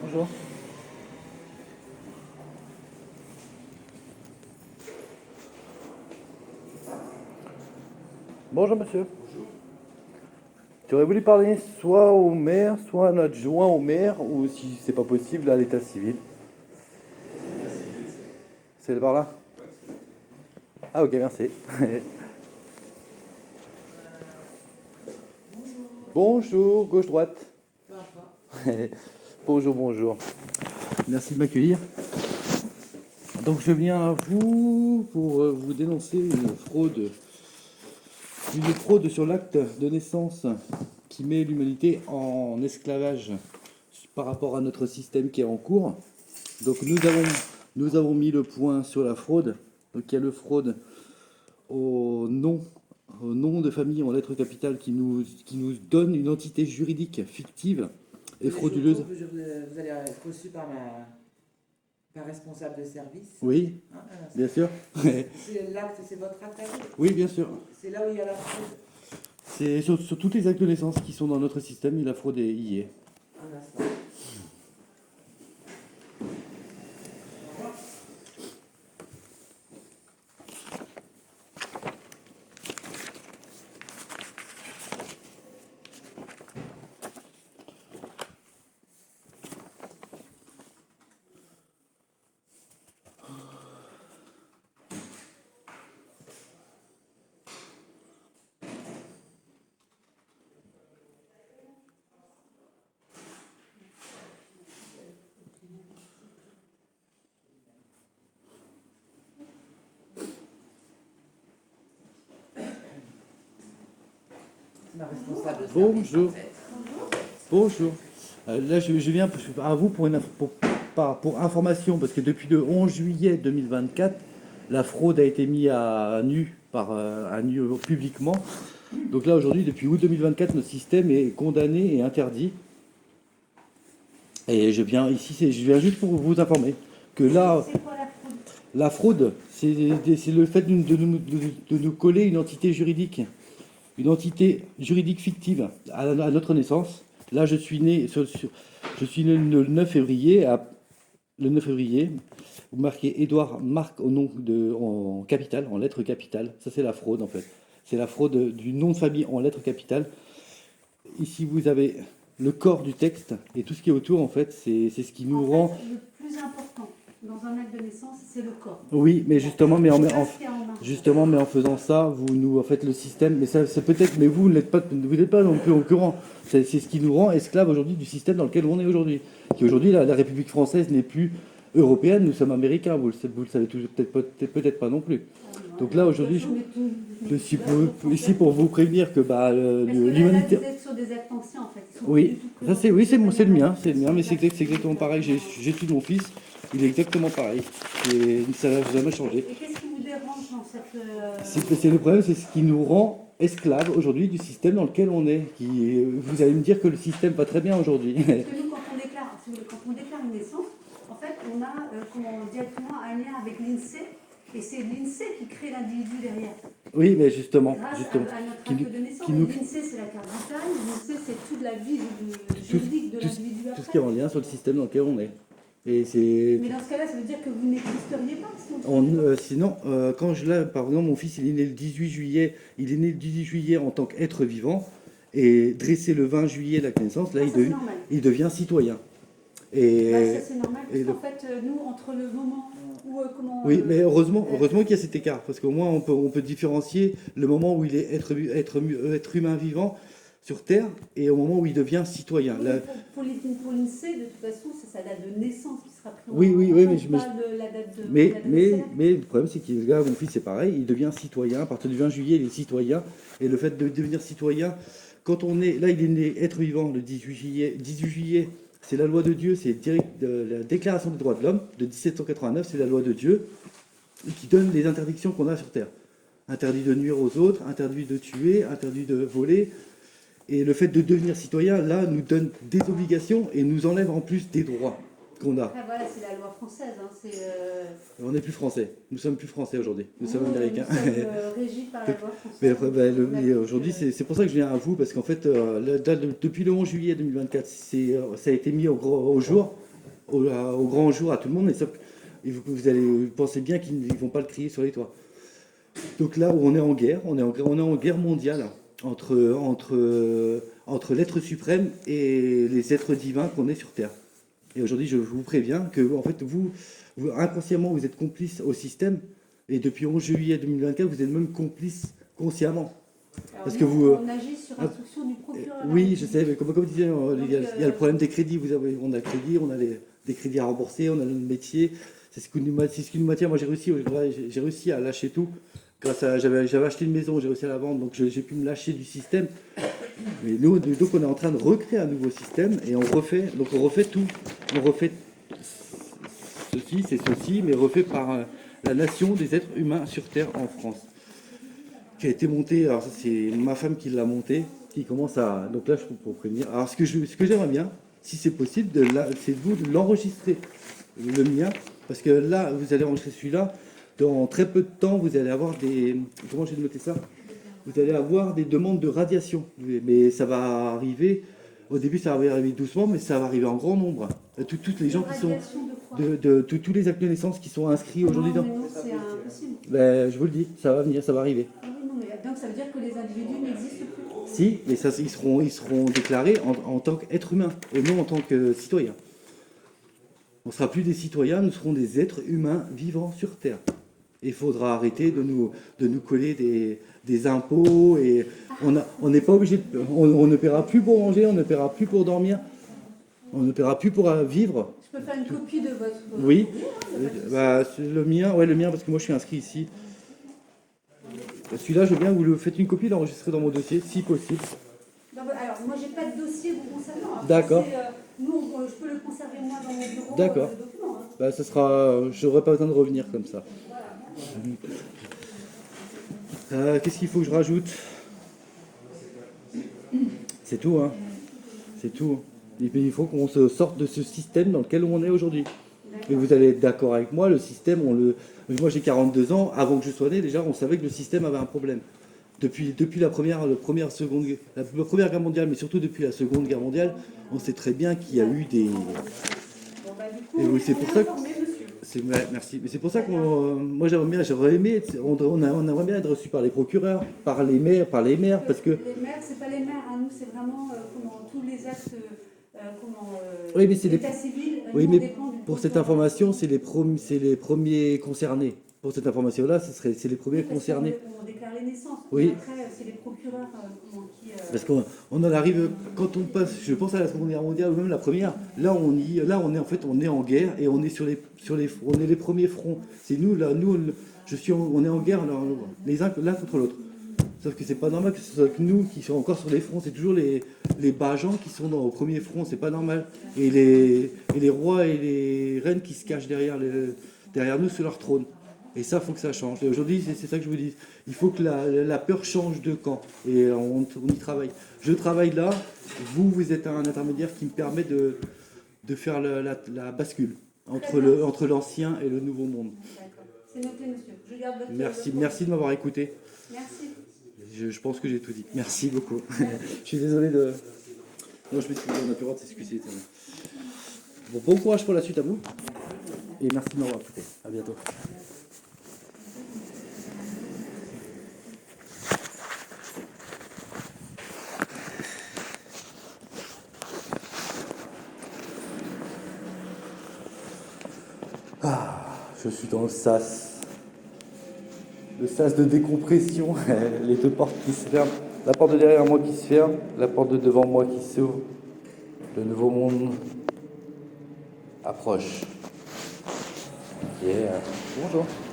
Bonjour. Bonjour monsieur. Tu aurais voulu parler soit au maire, soit à un adjoint au maire, ou si c'est pas possible à l'état civil. C'est par là? Ah ok, merci. Bonjour, gauche-droite. Bonjour, bonjour. Merci de m'accueillir. Donc je viens à vous pour vous dénoncer une fraude sur l'acte de naissance qui met l'humanité en esclavage par rapport à notre système qui est en cours. Donc nous avons mis le point sur la fraude. Donc il y a le fraude au nom de famille en lettres capitales qui nous donne une entité juridique fictive et frauduleuse. Vous allez être reçu par responsable de service. Oui, bien sûr. L'acte, c'est votre acte? Oui, bien sûr. C'est là où il y a la fraude? C'est sur tous les actes de naissance qui sont dans notre système et la fraude y est. Un instant. Ma responsable de service, Bonjour. en fait. Bonjour. Là, je viens à vous pour information, parce que depuis le 11 juillet 2024, la fraude a été mise à nu, publiquement. Donc là, aujourd'hui, depuis août 2024, notre système est condamné et interdit. Et je viens juste pour vous informer que là, C'est quoi la fraude, c'est le fait de nous coller une entité juridique fictive à notre naissance. Là, je suis né le 9 février. Le 9 février, vous marquez Édouard Marc en capitale, en lettres capitales. Ça, c'est la fraude, en fait. C'est la fraude du nom de famille en lettres capitales. Ici, vous avez le corps du texte et tout ce qui est autour, en fait, c'est ce qui nous rend... Le plus important dans un acte de naissance, c'est le corps. Oui, mais justement, en faisant ça, en fait, le système, mais ça, c'est peut-être, mais vous n'êtes pas non plus au courant. C'est ce qui nous rend esclaves aujourd'hui du système dans lequel on est aujourd'hui. Qui aujourd'hui, la République française n'est plus européenne, nous sommes américains. Vous le savez peut-être pas non plus. Donc là, aujourd'hui, je suis ici pour vous prévenir que l'humanité. Vous êtes sur des actes anciens, en fait. Oui, ça c'est le mien, mais c'est exactement pareil. J'étudie mon fils, il est exactement pareil. Et ça n'a jamais changé. Et qu'est-ce qui vous dérange dans cette... C'est le problème, c'est ce qui nous rend esclaves aujourd'hui du système dans lequel on est. Vous allez me dire que le système va très bien aujourd'hui. Parce que nous, quand on déclare une naissance, en fait, on a directement un lien avec l'INSEE. Et c'est l'INSEE qui crée l'individu derrière. Oui, mais justement. À notre acte de naissance, l'INSEE, c'est la carte vitale, l'INSEE, c'est toute la vie juridique de l'individu après. Tout ce qui est en lien sur le système dans lequel on est. Mais dans ce cas-là, ça veut dire que vous n'existeriez pas sinon, par exemple, mon fils, il est né le 18 juillet en tant qu'être vivant, et dressé le 20 juillet la naissance, là, il devient citoyen. Et ça, c'est normal, parce qu'en fait, nous, entre le moment où... oui, mais heureusement qu'il y a cet écart, parce qu'au moins, on peut différencier le moment où il est être humain vivant sur Terre et au moment où il devient citoyen. Oui, pour l'INSEE, de toute façon, c'est sa date de naissance qui sera prise. Oui, mais mais le problème, c'est que mon fils, c'est pareil, il devient citoyen. À partir du 20 juillet, il est citoyen. Et le fait de devenir citoyen, quand on est... Là, il est né être vivant le 18 juillet, c'est la loi de Dieu, c'est la Déclaration des droits de l'homme de 1789, c'est la loi de Dieu qui donne les interdictions qu'on a sur Terre. Interdit de nuire aux autres, interdit de tuer, interdit de voler. Et le fait de devenir citoyen, là, nous donne des obligations et nous enlève en plus des droits. qu'on a. Après, voilà, c'est la loi française. Hein, On n'est plus français. Nous sommes plus français aujourd'hui. Nous sommes nous, américains. Nous sommes régis par la loi française. Mais après, et aujourd'hui, c'est pour ça que je viens à vous, parce qu'en fait, depuis le 11 juillet 2024, ça a été mis au jour, au grand jour à tout le monde, mais sauf que vous pensez bien qu'ils ne vont pas le crier sur les toits. Donc là où on est en guerre, on est en guerre mondiale entre l'être suprême et les êtres divins qu'on est sur Terre. Et aujourd'hui, je vous préviens que en fait, vous, inconsciemment, vous êtes complice au système, et depuis 11 juillet 2024, vous êtes même complice consciemment. Alors, Parce nous, que vous, on agit sur instruction du procureur. oui, je sais, mais comme disait, il y a le problème des crédits. On a le crédit, on a des crédits à rembourser, on a notre métier. C'est ce qui nous maintient. Moi, j'ai réussi à lâcher tout. J'avais acheté une maison, j'ai réussi à la vendre, donc j'ai pu me lâcher du système. Mais nous, donc on est en train de recréer un nouveau système et on refait tout. On refait ceci, c'est ceci, mais refait par la nation des êtres humains sur Terre en France. Qui a été monté, alors ça c'est ma femme qui l'a monté, qui commence à... Donc là, je peux pour prévenir. Alors ce que j'aimerais bien, si c'est possible, c'est vous de l'enregistrer, le mien, parce que là, vous allez enregistrer celui-là, dans très peu de temps, vous allez avoir des... Comment j'ai noté ça? Vous allez avoir des demandes de radiation. Mais ça va arriver, au début ça va arriver doucement, mais ça va arriver en grand nombre. Toutes les gens qui sont... tous les actes de naissance qui sont inscrits aujourd'hui dans... Non, c'est impossible. Ben, je vous le dis, ça va venir, ça va arriver. Donc ça veut dire que les individus n'existent plus. Si, mais ça, ils seront déclarés en tant qu'êtres humains et non en tant que citoyens. On ne sera plus des citoyens, nous serons des êtres humains vivant sur Terre. Et il faudra arrêter de nous coller des impôts et on n'est pas obligé on ne paiera plus pour manger, on ne paiera plus pour dormir, on ne paiera plus pour vivre. Je peux faire une copie de votre... Oui, le mien parce que moi je suis inscrit ici. Celui-là, je veux bien que vous le faites une copie, l'enregistrer dans mon dossier, si possible. Alors, moi, j'ai pas de dossier vous concernant. D'accord. Nous, je peux le conserver moi dans mon bureau. D'accord. Le document, hein. Ça sera... J'aurai pas besoin de revenir comme ça. Qu'est-ce qu'il faut que je rajoute? C'est tout, hein. C'est tout. Et puis, il faut qu'on se sorte de ce système dans lequel on est aujourd'hui. Mais vous allez être d'accord avec moi, le système, moi j'ai 42 ans, avant que je sois né, déjà on savait que le système avait un problème. Depuis la première guerre mondiale, mais surtout depuis la seconde guerre mondiale, on sait très bien qu'il y a eu des... Bon, du coup, c'est pour ça que... Merci. Mais c'est pour ça que moi j'aurais aimé, on aimerait bien être reçu par les procureurs, par les maires, parce que... Les maires, c'est pas les maires, hein. Nous c'est vraiment tous les actes... oui, mais c'est l'état civil, oui, mais pour cette information, c'est les premiers concernés. Pour cette information-là, c'est les premiers concernés. On déclare les naissances. Oui. Après, c'est les procureurs qui... Parce qu'on en arrive, quand on passe, je pense à la Seconde Guerre mondiale ou même la Première, là on est en guerre et on est on est les premiers fronts. C'est nous, là, on est en guerre les uns l'un contre l'autre. Sauf que c'est pas normal que ce soit que nous qui sommes encore sur les fronts, c'est toujours les bas gens qui sont au premier front, c'est pas normal. Et les rois et les reines qui se cachent derrière nous sur leur trône. Et ça, il faut que ça change. Et aujourd'hui, c'est ça que je vous dis. Il faut que la peur change de camp. Et on y travaille. Je travaille là. Vous êtes un intermédiaire qui me permet de faire la bascule entre l'ancien et le nouveau monde. D'accord. C'est noté, monsieur. Je garde votre... Merci de m'avoir écouté. Merci. Je pense que j'ai tout dit. Merci beaucoup. Je suis désolé de... Non, je m'excuse, on n'a plus le droit de s'excuser. Bon courage pour la suite à vous. Et merci de m'avoir écouté. À bientôt. Je suis dans le sas. Le sas de décompression. Les deux portes qui se ferment. La porte de derrière moi qui se ferme. La porte de devant moi qui s'ouvre. Le nouveau monde approche. Yeah. Bonjour.